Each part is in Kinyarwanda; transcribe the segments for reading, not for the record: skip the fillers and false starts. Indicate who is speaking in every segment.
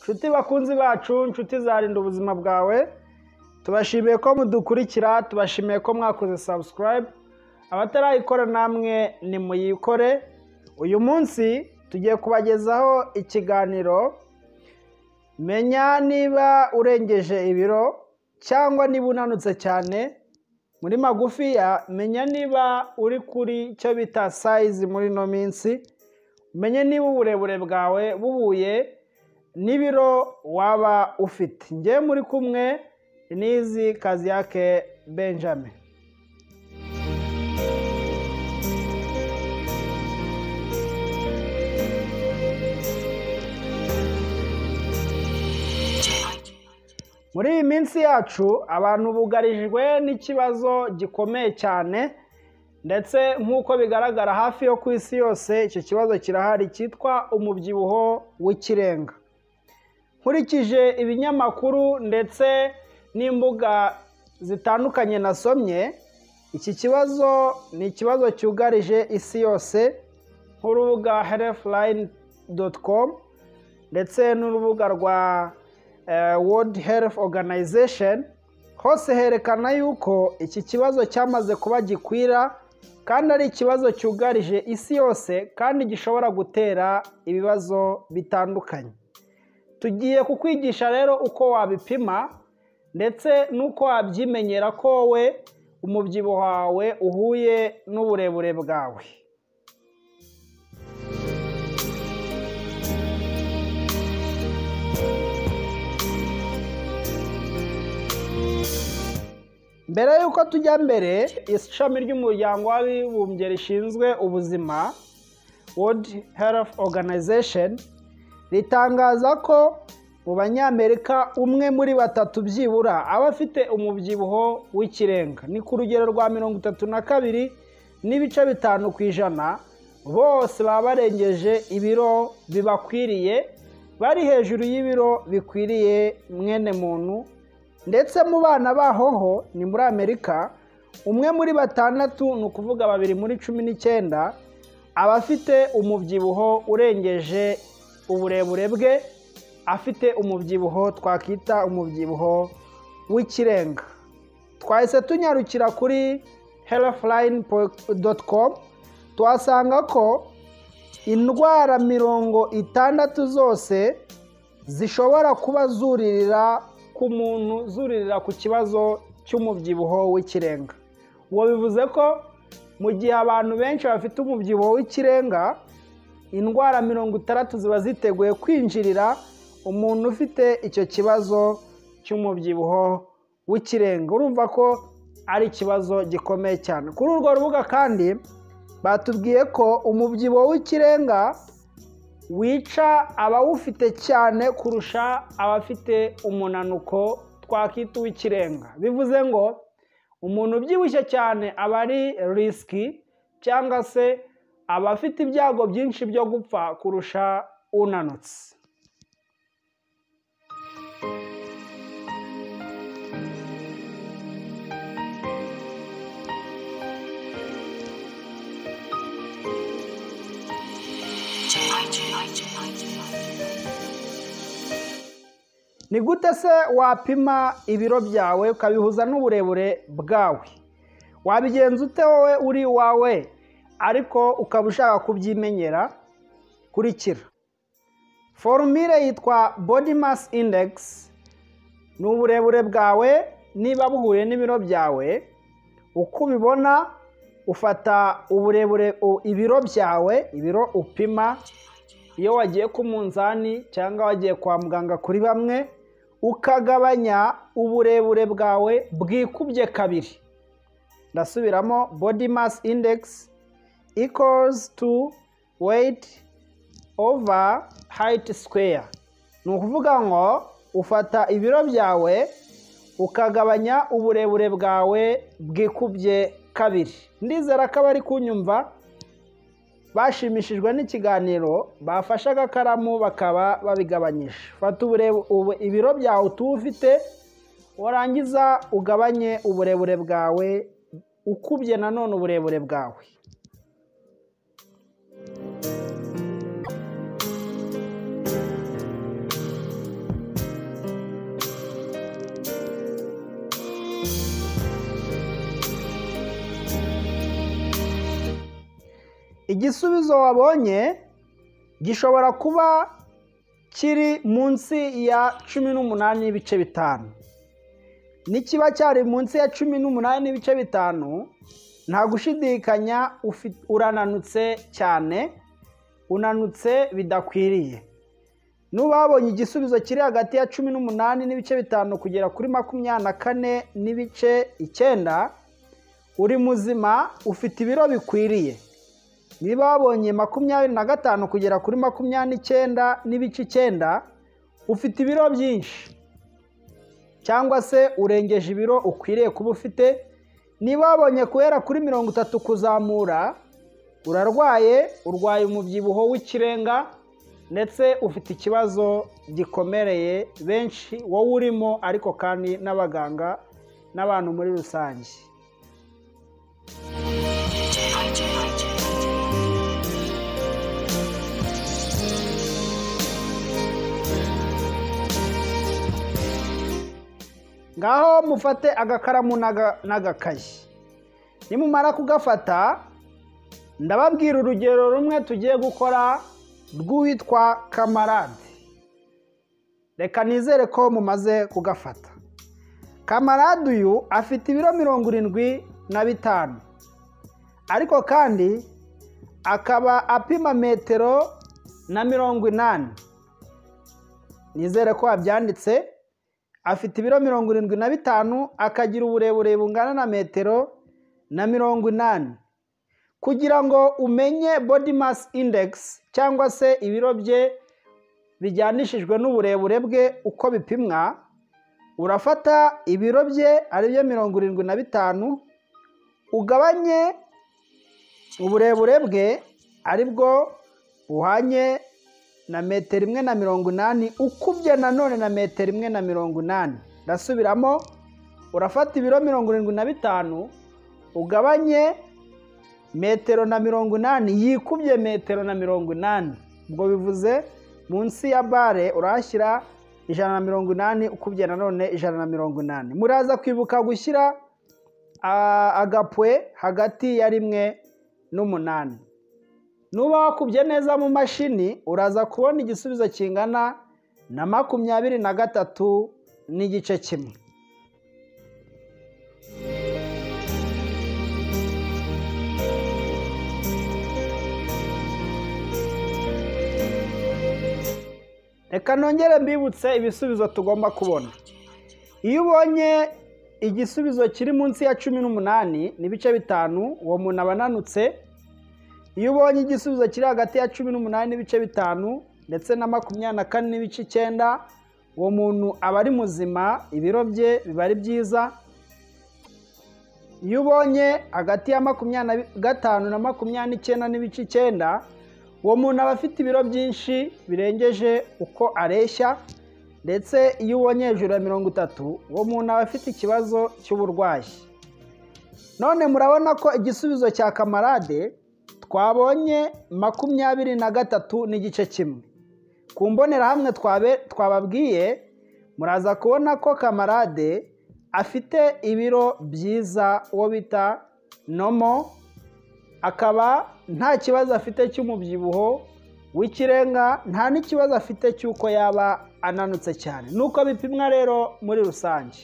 Speaker 1: Nshuti bakunzi bacu, nshuti zarinda ubuzima bwawe, tubashimiye ko mudukurikira, tubashimiye ko mwakoze subscribe. Abatarayikora namwe ni muyikore. Uyu munsi tugiye kubagezaho ikiganiro menya niba urengeje ibiro cyangwa niba unanutse cyane. Muri magufiya, menya niba uri kuri cyo bita size muri no minsi. Menye niba uburebure bwawe buhuye n'ibiro waba ufite. Ngiye muri kumwe n'izi kazi yake Benjamin. Muri iyi minsi yacu abantu bugarijwe n'ikibazo gikomeye cyane, ndetse nk'uko bigaragara hafi yo ku isi yose icyo kibazo kirahari cyitwa umubyibuho w'ikirenga. Nkurikije ibinyamakuru ndetse n'imbuga zitandukanye nasomye, iki kibazo ni ikibazo cyugarije isi yose, nk'urubuga healthline.com ndetse n'urubuga rwa World Health Organization. Hose herekana yuko iki kibazo cyamaze kuba gikwira kandi ari ikibazo cyugarije isi yose kandi gishobora gutera ibibazo bitandukanye. Tugiye kukwigisha rero uko wabipima ndetse n'uko wabyimenyera ko wowe umubyibuho wawe uhuye n'uburebure bwawe. Mbere yuko tujya mbere, ishami ry'umuryango w'abibumbye rishinzwe ubuzima, World Health Organization, ritangaza ko mu banyamerika umwe muri batatu byibura aba afite umubyibuho w'ikirenga. Ni ku rugero rwa 32.5%, bose baba barengeje ibiro bibakwiriye, bari hejuru y'ibiro bikwiriye mwene muntu. Ndetse mu bana bahoho ni muri Amerika, umwe muri batandatu, ni ukuvuga 2 muri 19, aba afite umubyibuho urengeje uburebure bwe, afite umubyibuho twakita umubyibuho w'ikirenga. Twahise tunyarukira kuri healthline.com, tuhasanga ko indwara 60 zose zishobora kuba zuririra ku muntu, zuririra ku kibazo cy'umubyibuho w'ikirenga. Uwo bivuze ko mu gihe abantu benshi bafite umubyibuho w'ikirenga, indwara 60 ziba ziteguye kwinjirira umuntu ufite icyo kibazo cy'umubyibuho w'ikirenga. Urumva ko ari ikibazo gikomeye cyane. Kuri urwo rubuga kandi batubwiye ko umubyibuho w'ikirenga wica abawufite cyane kurusha abafite umunaniko twakita uw'ikirenga. Bivuze ngo umuntu ubyibushye cyane aba ari risiki, cyangwa se aba afite ibyago byinshi byo gupfa kurusha unanutse. Ni gute se wapima ibiro byawe ukabihuza n'uburebure bwawe? Wabigenza ute wowe uri wawe ariko ukaba ushaka kubyimenyera? Kurikira. Formule yitwa body mass index. Ni uburebure bwawe niba buhuye n'ibiro byawe. Uko ubibona, ufata uburebure ibiro byawe, ibiro upima iyo wagiye ku munzani cyangwa wagiye kwa muganga kuri bamwe, ukagabanya uburebure bwawe bwikubye kabiri. Ndasubiramo, body mass index equals to weight over height square. Ni ukuvuga ngo ufata ibiro byawe ukagabanya uburebure bwawe bwikubye kabiri. Ndizera ko abari kunyumva bashimishijwe n'ikiganiro bafashe agakaramu bakaba babigabanyisha. Fata ibiro byawe ufite, warangiza ugabanye uburebure bwawe ukubye nanone uburebure bwawe. igisubizo wabonye gishobora kuba kiri munsi ya 18 n'ibice 5. Nikiba cyari munsi ya 18 n'ibice 5, nta gushidikanya urananutse cyane, unanutse bidakwiriye. Nubabonye igisubizo kiri hagati ya 18 n'ibice 5 kugera kuri 24 n'ibice 9, uri muzima, ufite ibiro bikwiriye. Niba wabonye 25 kugera kuri 29 n'ibice 9, ufite ibiro byinshi, cyangwa se urengeje ibiro ukwiriye kuba ufite. Niba wabonye guhera kuri 30 kuzamura, urwaye umubyibuho w'ikirenga, ndetse ufite ikibazo gikomereye benshi wowe urimo, ariko kandi n'abaganga n'abantu muri rusange. Ngaho mufate agakaramu n'agakayi. Nimumara kugafata, ndababwira urugero rumwe tugiye gukora rw'uwitwa Kamarade. Reka nizere ko mumaze kugafata. Kamarade uyu afite ibiro 75, ariko kandi akaba apima metero na 80. Nizere ko wabyanditse. Afite ibiro 75, akagira uburebure bungana na metero na 80. Kugira ngo umenye body mass index cyangwa se ibiro bye bijyanishijwe n'uburebure bwe uko bipimwa, urafata ibiro bye ari byo 75, ugabanye uburebure bwe ari bwo buhanye na metero 180, ukubye nanone na metero 180. Ndasubiramo, urafata ibiro 75, ugabanye metero na 80 yikubye metero na 80. Ubwo bivuze munsi ya bare urashyira 180, ukubye nanone 180. Muraza kwibuka gushyira agapwe hagati ya 1 n'8. Nuba wakubye neza mu mashini, uraza kubona igisubizo kingana na 23 n'igice 1. Reka nongere mbibutse ibisubizo tugomba kubona. Iyo ubonye igisubizo kiri munsi ya 18 n'ibice 5, uwo muntu abananutse. Iyo ubonye igisubizo kiri hagati ya 18 n'ibice 5 ndetse na 24 n'ibice 9, uwo muntu aba ari muzima, ibiro bye biba ari byiza. Iyo ubonye hagati ya 25 na 29 n'ibice 9, uwo muntu aba afite ibiro byinshi birengeje uko areshya. Ndetse iyo ubonye hejuru ya 30, uwo muntu aba afite ikibazo cy'uburwayi. None murabona ko igisubizo cya Kamarade twabonye 23 n'igice 1. Ku mbonerahamwe twababwiye, muraza kubona ko Kamarade afite ibiro byiza, uwo bita nomo, akaba nta kibazo afite cy'umubyibuho w'ikirenga, nta n'ikibazo afite cy'uko yaba ananutse cyane. Nuko bipimwa rero muri rusange.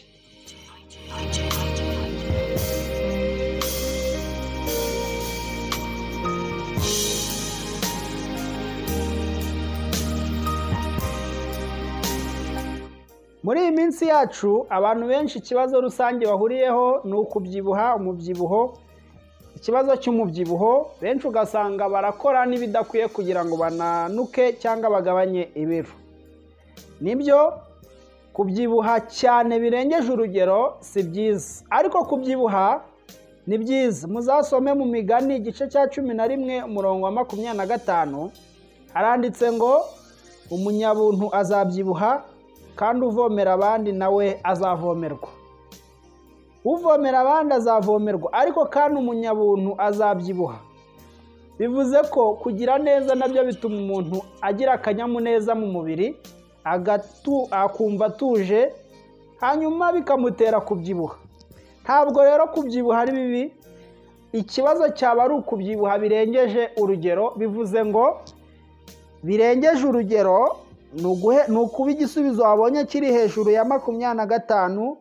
Speaker 1: Muri iyi minsi yacu abantu benshi ikibazo rusange bahuriyeho ni ukubyibuha, umubyibuho. Ikibazo cy'umubyibuho benshi ugasanga barakora n'ibidakwiye kugira ngo bananuke cyangwa bagabanye ibiro. Nibyo, kubyibuha cyane birengeje urugero si byiza, ariko kubyibuha ni byiza. Muzasome mu Migani igice cya 11 umurongo wa 25, haranditse ngo umunyabuntu azabyibuha kandi uvomera abandi nawe azavomerwa. Uvomera abandi azavomerwa, ariko kandi umunyabuntu azabyibuha. Bivuze ko kugira neza nabyo bituma umuntu agira akanyamuneza mu mubiri, akumva atuje, hanyuma bikamutera kubyibuha. Ntabwo rero kubyibuha ari bibi. ikibazo cyaba ari ukubyibuha birengeje urugero, bivuze ngo birengeje urugero ni ukuba igisubizo wabonye kiri hejuru ya 25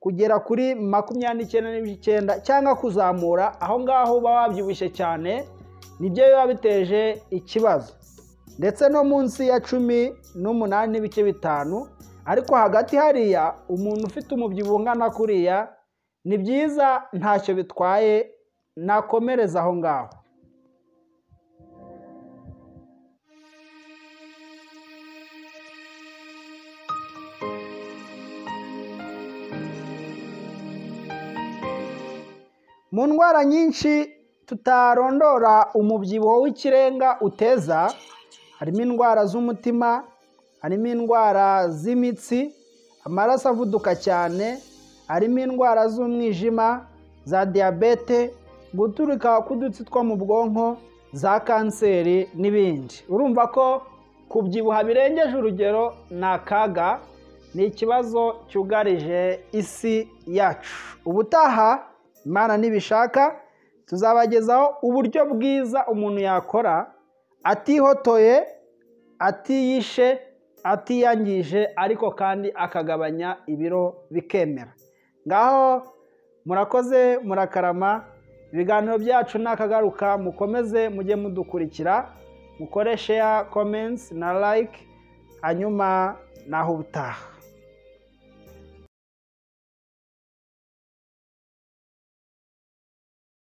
Speaker 1: kugera kuri 29.9 cyangwa kuzamura, aho ngaho uba wabyibushye cyane, nibyo biba biteje ikibazo. Ndetse no munsi ya 18.5, ariko hagati hariya umuntu ufite umubyibuho ungana kuriya ni byiza, ntacyo bitwaye, nakomereza aho ngaho. Mu ndwara nyinshi tutarondora umubyibuho w'ikirenga uteza, harimo indwara z'umutima, harimo indwara z'imitsi, amaraso avuduka cyane, harimo indwara z'umwijima, za diyabete, guturika k'udutsi two mu bwonko, za kanseri n'ibindi. Urumva ko kubyibuha birengeje urugero ni akaga, ni ikibazo cyugarije isi yacu. Ubutaha Imana nibishaka tuzabagezaho uburyo bwiza umuntu yakora atihotoye, atiyishe, atiyangije, ariko kandi akagabanya ibiro bikemera. Ngaho murakoze, murakarama. Ibiganiro byacu nakagaruka, mukomeze mujye mudukurikira, mukore share, comments na like, hanyuma naho ubutaha.